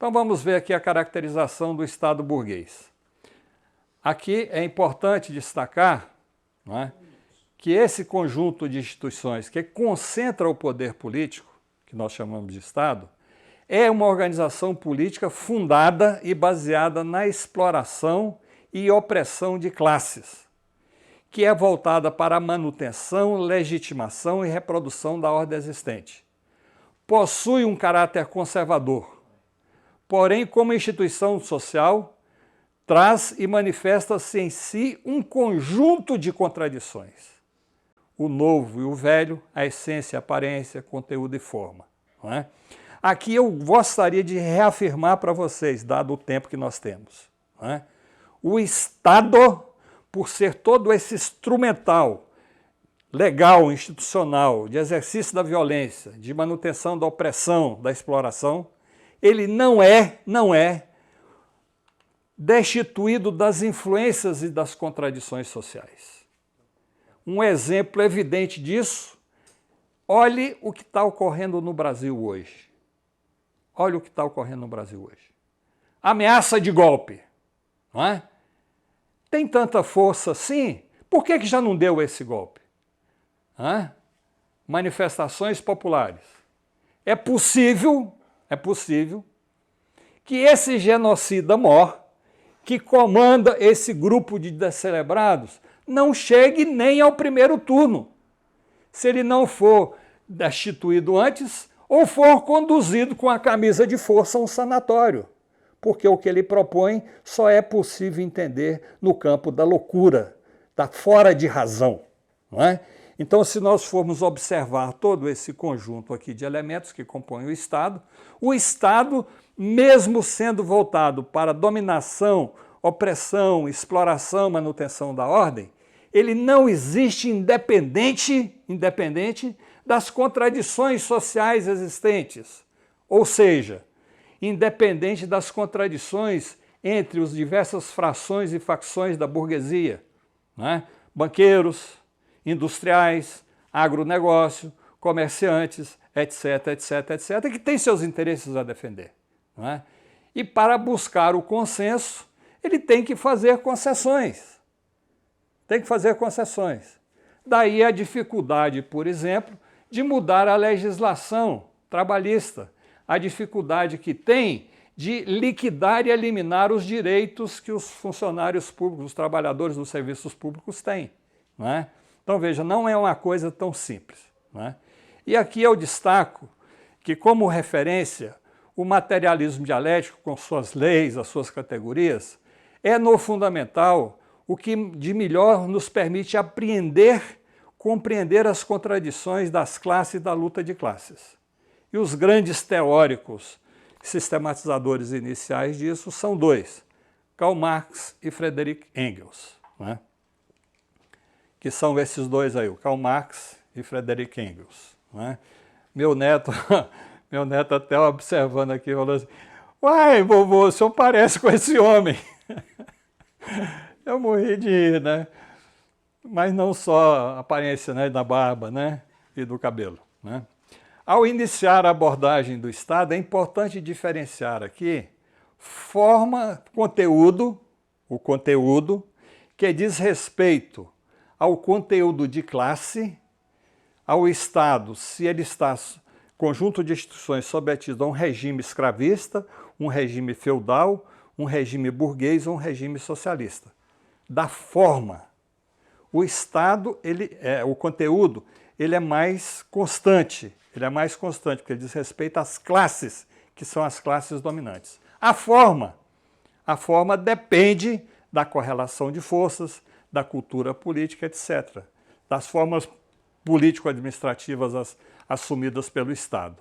Então vamos ver aqui a caracterização do Estado burguês. Aqui é importante destacar, não é, que esse conjunto de instituições que concentra o poder político, que nós chamamos de Estado, é uma organização política fundada e baseada na exploração e opressão de classes, que é voltada para a manutenção, legitimação e reprodução da ordem existente. Possui um caráter conservador, porém, como instituição social, traz e manifesta-se em si um conjunto de contradições. O novo e o velho, a essência, a aparência, conteúdo e forma. Não é? Aqui eu gostaria de reafirmar para vocês, dado o tempo que nós temos. Não é? O Estado, por ser todo esse instrumental, legal, institucional, de exercício da violência, de manutenção da opressão, da exploração, ele não é destituído das influências e das contradições sociais. Um exemplo evidente disso, olhe o que está ocorrendo no Brasil hoje. Olha o que está ocorrendo no Brasil hoje. Ameaça de golpe, não é? Tem tanta força assim, por que já não deu esse golpe? Manifestações populares. É possível que esse genocida mor, que comanda esse grupo de descelebrados, não chegue nem ao primeiro turno, se ele não for destituído antes ou for conduzido com a camisa de força a um sanatório, porque o que ele propõe só é possível entender no campo da loucura, da fora de razão, não é? Então, se nós formos observar todo esse conjunto aqui de elementos que compõem o Estado, mesmo sendo voltado para dominação, opressão, exploração, manutenção da ordem, ele não existe independente das contradições sociais existentes, ou seja, independente das contradições entre as diversas frações e facções da burguesia, né? Banqueiros, industriais, agronegócio, comerciantes, etc., que têm seus interesses a defender. Não é? E para buscar o consenso, ele tem que fazer concessões. Daí a dificuldade, por exemplo, de mudar a legislação trabalhista, a dificuldade que tem de liquidar e eliminar os direitos que os funcionários públicos, os trabalhadores dos serviços públicos têm. Não é? Então, veja, não é uma coisa tão simples. Não é? E aqui eu destaco que, como referência, o materialismo dialético, com suas leis, as suas categorias, é, no fundamental, o que de melhor nos permite compreender as contradições das classes e da luta de classes. E os grandes teóricos, sistematizadores iniciais disso são dois, Karl Marx e Friedrich Engels, não é? Que são esses dois aí, o Karl Marx e Friedrich Engels. Não é? Meu neto até observando aqui, falou assim, uai, vovô, o senhor parece com esse homem. Eu morri de rir, né? Mas não só a aparência, né, da barba, né, e do cabelo. Né? Ao iniciar a abordagem do Estado, é importante diferenciar aqui o conteúdo que diz respeito ao conteúdo de classe, ao Estado, se ele está conjunto de instituições sobretido a um regime escravista, um regime feudal, um regime burguês ou um regime socialista. Da forma. O Estado, o conteúdo, ele é mais constante, porque ele diz respeito às classes, que são as classes dominantes. A forma depende da correlação de forças, da cultura política, etc., das formas político-administrativas assumidas pelo Estado,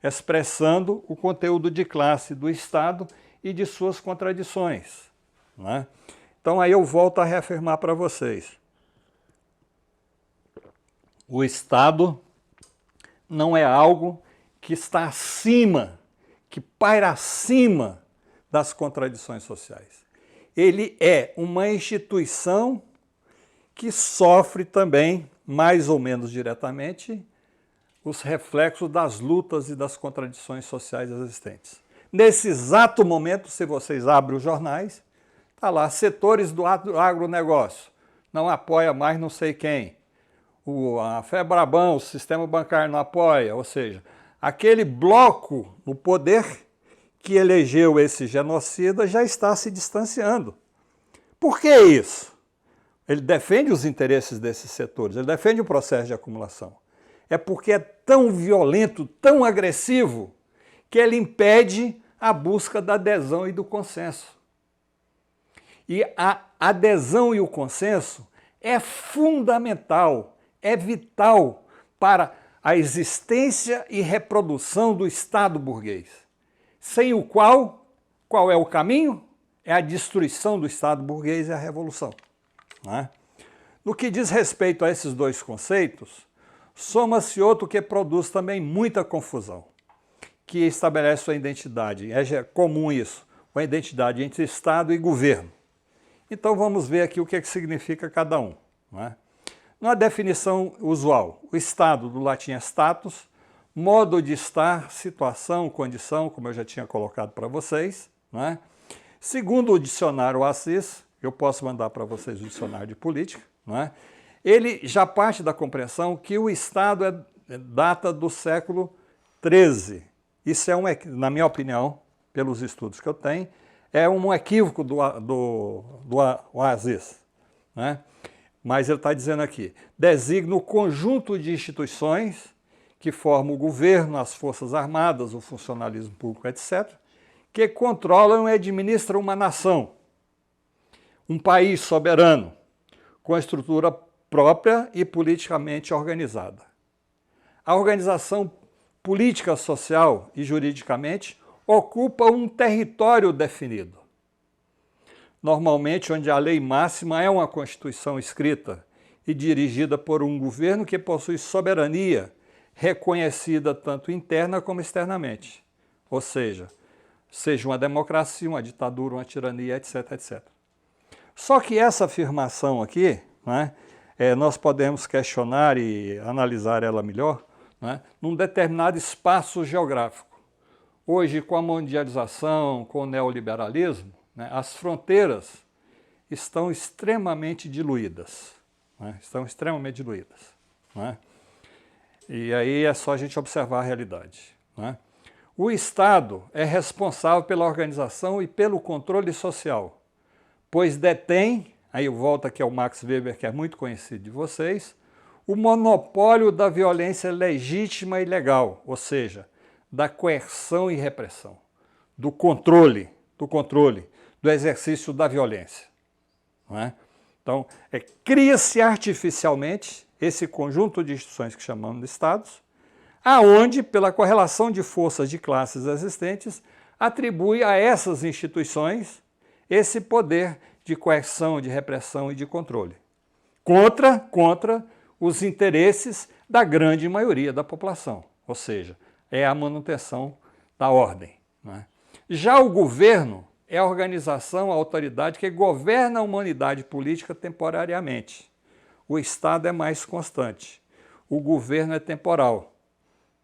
expressando o conteúdo de classe do Estado e de suas contradições. Não é? Então, aí eu volto a reafirmar para vocês. O Estado não é algo que está acima, que paira acima das contradições sociais. Ele é uma instituição que sofre também, mais ou menos diretamente, os reflexos das lutas e das contradições sociais existentes. Nesse exato momento, se vocês abrem os jornais, está lá, setores do agronegócio, não apoia mais não sei quem. A Febraban, o sistema bancário não apoia, ou seja, aquele bloco no poder que elegeu esse genocida já está se distanciando. Por que isso? Ele defende os interesses desses setores, ele defende o processo de acumulação. É porque é tão violento, tão agressivo, que ele impede a busca da adesão e do consenso. E a adesão e o consenso é fundamental, é vital para a existência e reprodução do Estado burguês, sem o qual é o caminho? É a destruição do Estado burguês e a revolução. Não é? No que diz respeito a esses dois conceitos, soma-se outro que produz também muita confusão, que estabelece a identidade, é comum isso, a identidade entre Estado e governo. Então vamos ver aqui o que significa cada um. Não é? Na definição usual, o Estado, do latim é status, modo de estar, situação, condição, como eu já tinha colocado para vocês. Não é? Segundo o dicionário Assis, eu posso mandar para vocês o dicionário de política, não é? Ele já parte da compreensão que o Estado data do século XIII. Isso é, na minha opinião, pelos estudos que eu tenho, é um equívoco do Assis. Né? Mas ele está dizendo aqui, designa o conjunto de instituições que formam o governo, as forças armadas, o funcionalismo público, etc., que controlam e administram uma nação, um país soberano, com estrutura própria e politicamente organizada. A organização política, social e juridicamente ocupa um território definido. Normalmente, onde a lei máxima é uma Constituição escrita e dirigida por um governo que possui soberania reconhecida tanto interna como externamente. Ou seja uma democracia, uma ditadura, uma tirania, etc, etc. Só que essa afirmação aqui, né, nós podemos questionar e analisar ela melhor, né, num determinado espaço geográfico. Hoje, com a mundialização, com o neoliberalismo, né, as fronteiras estão extremamente diluídas. Né, estão extremamente diluídas. Né? E aí é só a gente observar a realidade. Né? O Estado é responsável pela organização e pelo controle social, pois detém, aí eu volto aqui ao Max Weber, que é muito conhecido de vocês, o monopólio da violência legítima e legal, ou seja, da coerção e repressão, do controle, do exercício da violência. Não é? Então, cria-se artificialmente esse conjunto de instituições que chamamos de Estados, aonde, pela correlação de forças de classes existentes, atribui a essas instituições esse poder de coerção, de repressão e de controle, contra os interesses da grande maioria da população, ou seja, é a manutenção da ordem. Né? Já o governo é a organização, a autoridade que governa a humanidade política temporariamente. O Estado é mais constante. O governo é temporal.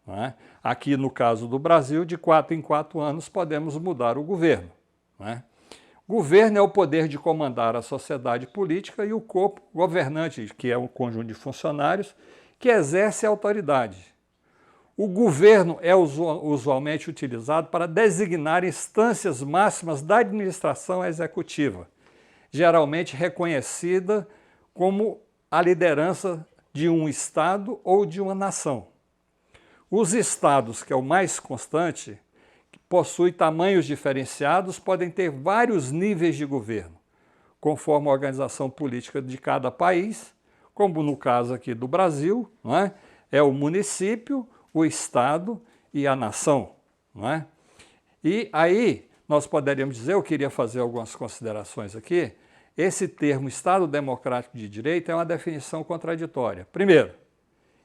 Né? Aqui, no caso do Brasil, de 4 em 4 anos podemos mudar o governo. Né? Governo é o poder de comandar a sociedade política e o corpo governante, que é um conjunto de funcionários, que exerce a autoridade. O governo é usualmente utilizado para designar instâncias máximas da administração executiva, geralmente reconhecida como a liderança de um Estado ou de uma nação. Os Estados, que é o mais constante, que possui tamanhos diferenciados, podem ter vários níveis de governo, conforme a organização política de cada país, como no caso aqui do Brasil, não é? É o município, o Estado e a nação. Não é? E aí nós poderíamos dizer, eu queria fazer algumas considerações aqui, esse termo Estado Democrático de Direito é uma definição contraditória. Primeiro,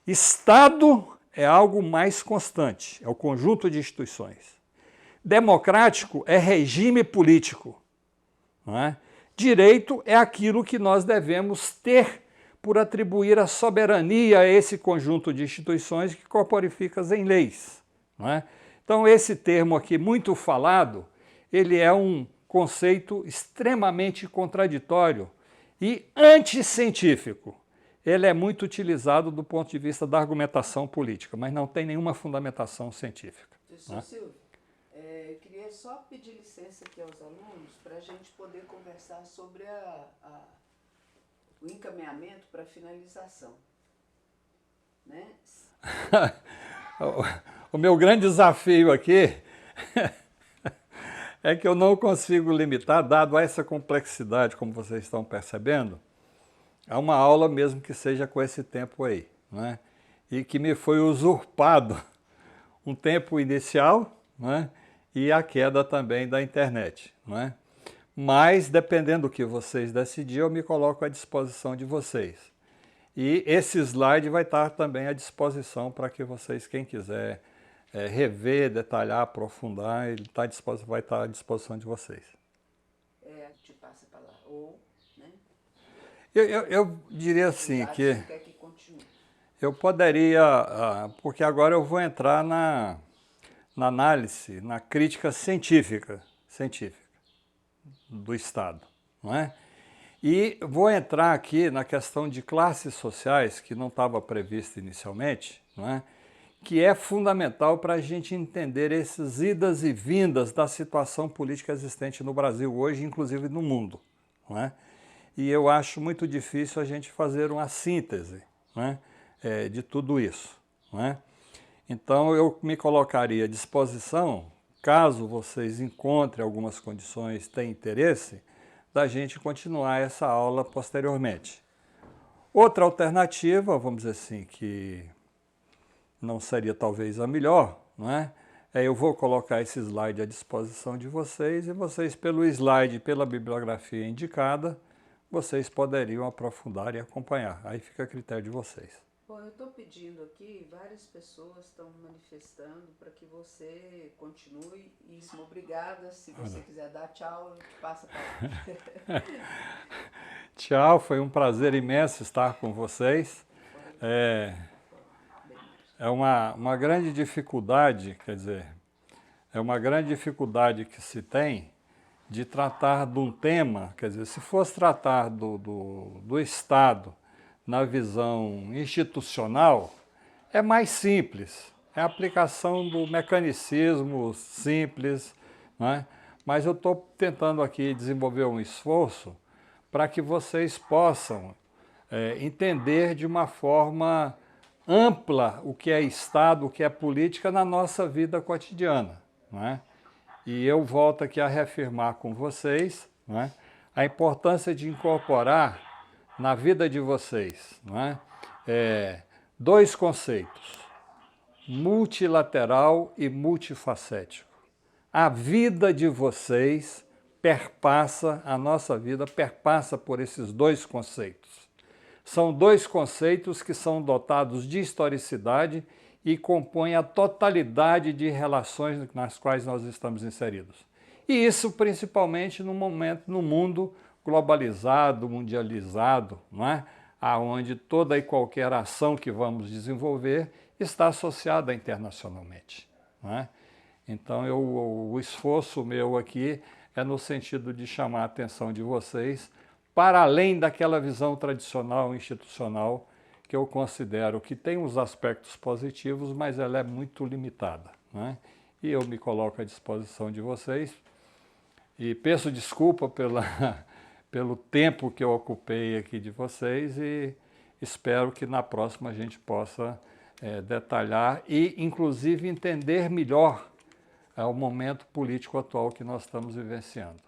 Estado é algo mais constante, é o conjunto de instituições. Democrático é regime político. Não é? Direito é aquilo que nós devemos ter por atribuir a soberania a esse conjunto de instituições que corporificam em leis. Não é? Então, esse termo aqui, muito falado, ele é um conceito extremamente contraditório e anticientífico. Ele é muito utilizado do ponto de vista da argumentação política, mas não tem nenhuma fundamentação científica. Professor Silvio, eu queria só pedir licença aqui aos alunos para a gente poder conversar sobre o encaminhamento para a finalização. Né? O meu grande desafio aqui é que eu não consigo limitar, dado essa complexidade, como vocês estão percebendo, a uma aula mesmo que seja com esse tempo aí, né? E que me foi usurpado um tempo inicial, né? E a queda também da internet, né? Mas, dependendo do que vocês decidirem, eu me coloco à disposição de vocês. E esse slide vai estar também à disposição para que vocês, quem quiser rever, detalhar, aprofundar, ele vai estar à disposição de vocês. Te passa para lá. Ou, né? Eu diria assim que quer que continue. eu poderia, porque agora eu vou entrar na análise, na crítica científica do Estado, não é? E vou entrar aqui na questão de classes sociais, que não estava prevista inicialmente, não é? Que é fundamental para a gente entender esses idas e vindas da situação política existente no Brasil hoje, inclusive no mundo, não é? E eu acho muito difícil a gente fazer uma síntese, não é? De tudo isso, não é? Então eu me colocaria à disposição, caso vocês encontrem algumas condições, tenham interesse, da gente continuar essa aula posteriormente. Outra alternativa, vamos dizer assim, que não seria talvez a melhor, não é? Eu vou colocar esse slide à disposição de vocês e vocês, pelo slide, pela bibliografia indicada, vocês poderiam aprofundar e acompanhar. Aí fica a critério de vocês. Bom, eu estou pedindo aqui, várias pessoas estão manifestando para que você continue. Isso, obrigada. Se você quiser dar tchau, passa para lá. Tchau, foi um prazer imenso estar com vocês. É uma grande dificuldade, quer dizer, é uma grande dificuldade que se tem de tratar de um tema, quer dizer, se fosse tratar do Estado na visão institucional, é mais simples, é a aplicação do mecanicismo simples, né? Mas eu estou tentando aqui desenvolver um esforço para que vocês possam entender de uma forma ampla o que é Estado, o que é política na nossa vida cotidiana, não é? E eu volto aqui a reafirmar com vocês, não é, a importância de incorporar na vida de vocês, não é, dois conceitos, multilateral e multifacético. A vida de vocês perpassa, a nossa vida perpassa por esses dois conceitos. São dois conceitos que são dotados de historicidade e compõem a totalidade de relações nas quais nós estamos inseridos. E isso principalmente no mundo globalizado, mundializado, não é? Onde toda e qualquer ação que vamos desenvolver está associada internacionalmente, não é? Então o esforço meu aqui é no sentido de chamar a atenção de vocês para além daquela visão tradicional, institucional, que eu considero que tem os aspectos positivos, mas ela é muito limitada, né? E eu me coloco à disposição de vocês e peço desculpa pelo tempo que eu ocupei aqui de vocês e espero que na próxima a gente possa detalhar e, inclusive, entender melhor o momento político atual que nós estamos vivenciando.